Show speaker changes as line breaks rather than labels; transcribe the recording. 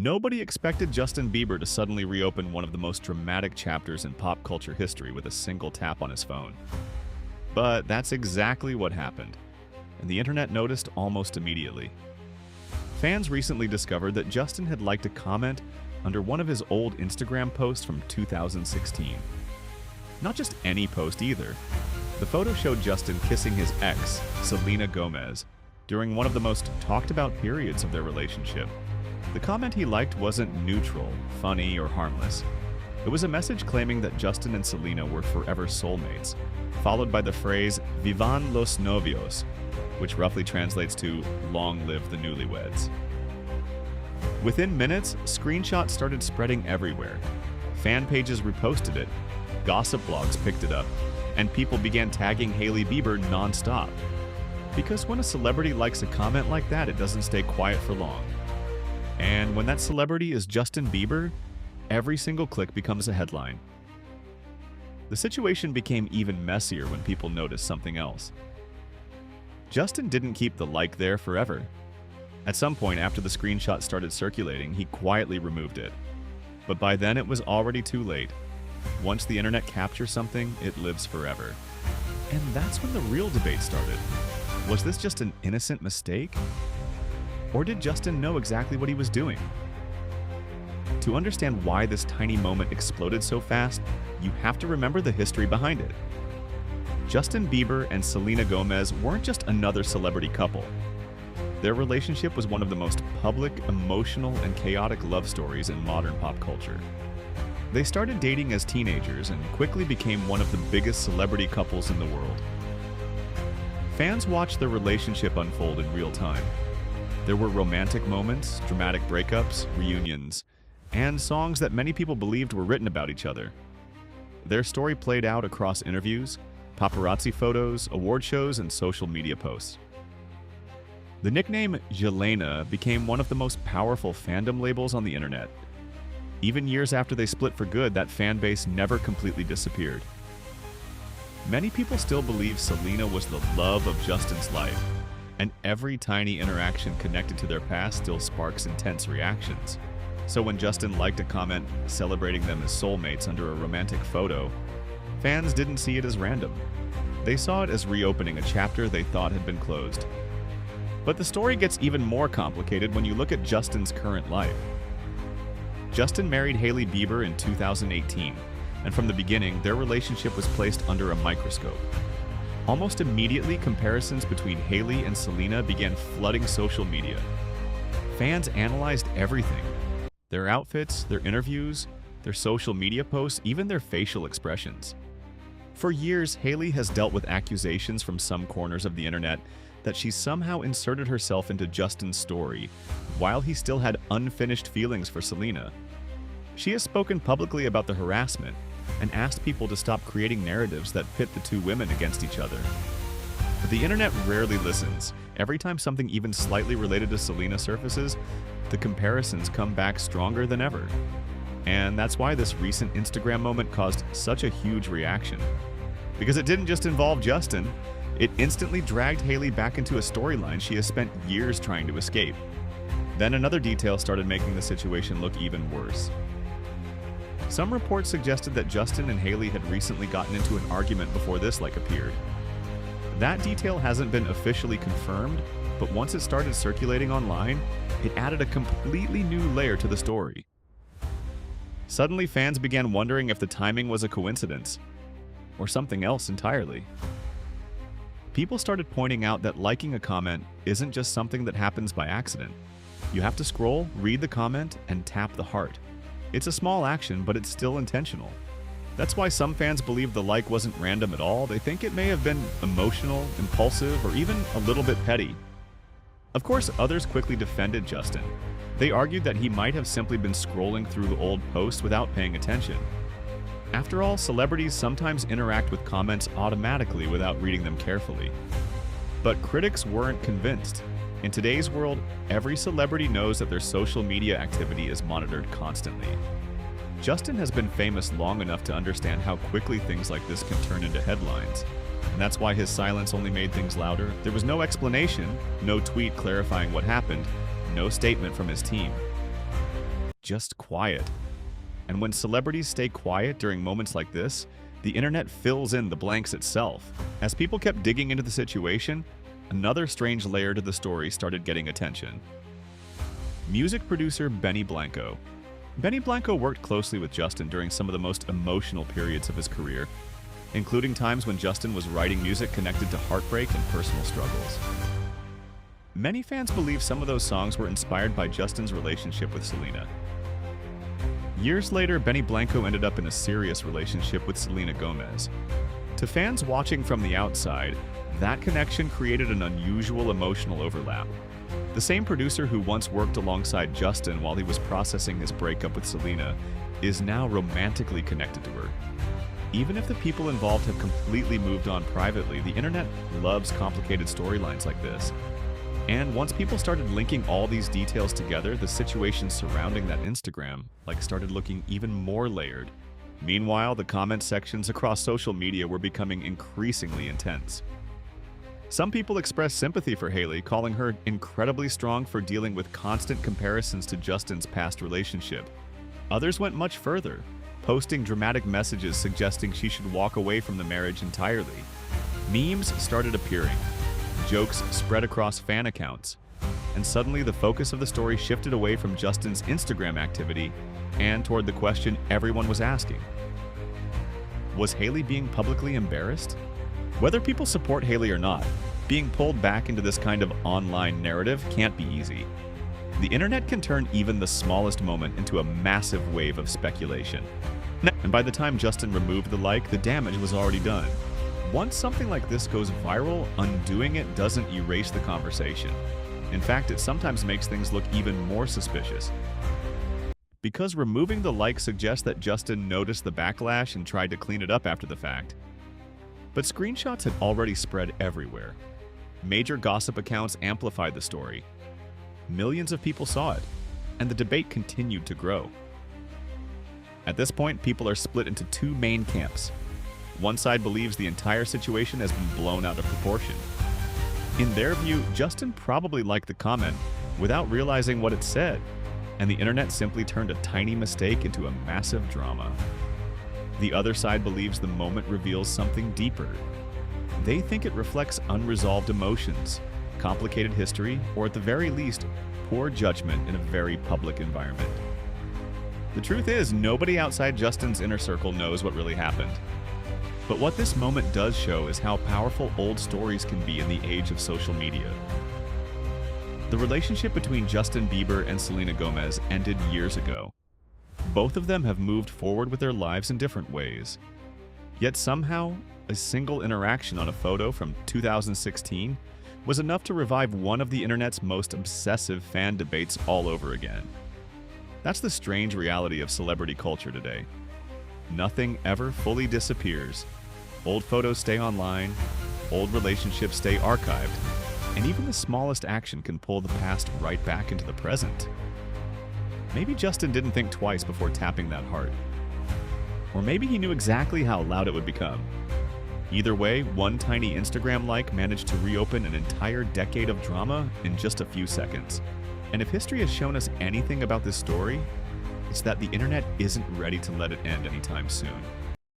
Nobody expected Justin Bieber to suddenly reopen one of the most dramatic chapters in pop culture history with a single tap on his phone. But that's exactly what happened, and the internet noticed almost immediately. Fans recently discovered that Justin had liked a comment under one of his old Instagram posts from 2016. Not just any post either. The photo showed Justin kissing his ex, Selena Gomez, during one of the most talked about periods of their relationship. The comment he liked wasn't neutral, funny, or harmless. It was a message claiming that Justin and Selena were forever soulmates, followed by the phrase "Vivan los novios," which roughly translates to "Long live the newlyweds." Within minutes, screenshots started spreading everywhere. Fan pages reposted it, gossip blogs picked it up, and people began tagging Hailey Bieber nonstop. Because when a celebrity likes a comment like that, it doesn't stay quiet for long. And when that celebrity is Justin Bieber, every single click becomes a headline. The situation became even messier when people noticed something else. Justin didn't keep the like there forever. At some point after the screenshot started circulating, he quietly removed it. But by then it was already too late. Once the internet captures something, it lives forever. And that's when the real debate started. Was this just an innocent mistake? Or did Justin know exactly what he was doing? To understand why this tiny moment exploded so fast, you have to remember the history behind it. Justin Bieber and Selena Gomez weren't just another celebrity couple. Their relationship was one of the most public, emotional, and chaotic love stories in modern pop culture. They started dating as teenagers and quickly became one of the biggest celebrity couples in the world. Fans watched their relationship unfold in real time. There were romantic moments, dramatic breakups, reunions, and songs that many people believed were written about each other. Their story played out across interviews, paparazzi photos, award shows, and social media posts. The nickname Jelena became one of the most powerful fandom labels on the internet. Even years after they split for good, that fan base never completely disappeared. Many people still believe Selena was the love of Justin's life, and every tiny interaction connected to their past still sparks intense reactions. So when Justin liked a comment celebrating them as soulmates under a romantic photo, fans didn't see it as random. They saw it as reopening a chapter they thought had been closed. But the story gets even more complicated when you look at Justin's current life. Justin married Hailey Bieber in 2018, and from the beginning, their relationship was placed under a microscope. Almost immediately, comparisons between Hailey and Selena began flooding social media. Fans analyzed everything: their outfits, their interviews, their social media posts, even their facial expressions. For years, Hailey has dealt with accusations from some corners of the internet that she somehow inserted herself into Justin's story while he still had unfinished feelings for Selena. She has spoken publicly about the harassment and asked people to stop creating narratives that pit the two women against each other. But the internet rarely listens. Every time something even slightly related to Selena surfaces, the comparisons come back stronger than ever. And that's why this recent Instagram moment caused such a huge reaction. Because it didn't just involve Justin, it instantly dragged Hailey back into a storyline she has spent years trying to escape. Then another detail started making the situation look even worse. Some reports suggested that Justin and Hailey had recently gotten into an argument before this appeared. That detail hasn't been officially confirmed, but once it started circulating online, it added a completely new layer to the story. Suddenly, fans began wondering if the timing was a coincidence, or something else entirely. People started pointing out that liking a comment isn't just something that happens by accident. You have to scroll, read the comment, and tap the heart. It's a small action, but it's still intentional. That's why some fans believe the like wasn't random at all. They think it may have been emotional, impulsive, or even a little bit petty. Of course, others quickly defended Justin. They argued that he might have simply been scrolling through the old posts without paying attention. After all, celebrities sometimes interact with comments automatically without reading them carefully. But critics weren't convinced. In today's world, every celebrity knows that their social media activity is monitored constantly. Justin has been famous long enough to understand how quickly things like this can turn into headlines. And that's why his silence only made things louder. There was no explanation, no tweet clarifying what happened, no statement from his team. just quiet. And when celebrities stay quiet during moments like this, the internet fills in the blanks itself. As people kept digging into the situation, another strange layer to the story started getting attention. Music producer Benny Blanco. Benny Blanco worked closely with Justin during some of the most emotional periods of his career, including times when Justin was writing music connected to heartbreak and personal struggles. Many fans believe some of those songs were inspired by Justin's relationship with Selena. Years later, Benny Blanco ended up in a serious relationship with Selena Gomez. To fans watching from the outside, that connection created an unusual emotional overlap. The same producer who once worked alongside Justin while he was processing his breakup with Selena is now romantically connected to her. Even if the people involved have completely moved on privately, the internet loves complicated storylines like this. And once people started linking all these details together, the situation surrounding that Instagram started looking even more layered. Meanwhile, the comment sections across social media were becoming increasingly intense. Some people expressed sympathy for Hailey, calling her incredibly strong for dealing with constant comparisons to Justin's past relationship. Others went much further, posting dramatic messages suggesting she should walk away from the marriage entirely. Memes started appearing. Jokes spread across fan accounts. And suddenly the focus of the story shifted away from Justin's Instagram activity and toward the question everyone was asking. Was Hailey being publicly embarrassed? Whether people support Hailey or not, being pulled back into this kind of online narrative can't be easy. The internet can turn even the smallest moment into a massive wave of speculation. And by the time Justin removed the like, the damage was already done. Once something like this goes viral, undoing it doesn't erase the conversation. In fact, it sometimes makes things look even more suspicious. Because removing the like suggests that Justin noticed the backlash and tried to clean it up after the fact. But screenshots had already spread everywhere. Major gossip accounts amplified the story. Millions of people saw it, and the debate continued to grow. At this point, people are split into two main camps. One side believes the entire situation has been blown out of proportion. In their view, Justin probably liked the comment without realizing what it said, and the internet simply turned a tiny mistake into a massive drama. The other side believes the moment reveals something deeper. They think it reflects unresolved emotions, complicated history, or at the very least, poor judgment in a very public environment. The truth is, nobody outside Justin's inner circle knows what really happened. But what this moment does show is how powerful old stories can be in the age of social media. The relationship between Justin Bieber and Selena Gomez ended years ago. Both of them have moved forward with their lives in different ways. Yet somehow, a single interaction on a photo from 2016 was enough to revive one of the internet's most obsessive fan debates all over again. That's the strange reality of celebrity culture today. Nothing ever fully disappears. Old photos stay online, old relationships stay archived, and even the smallest action can pull the past right back into the present. Maybe Justin didn't think twice before tapping that heart. Or maybe he knew exactly how loud it would become. Either way, one tiny Instagram like managed to reopen an entire decade of drama in just a few seconds. And if history has shown us anything about this story, it's that the internet isn't ready to let it end anytime soon.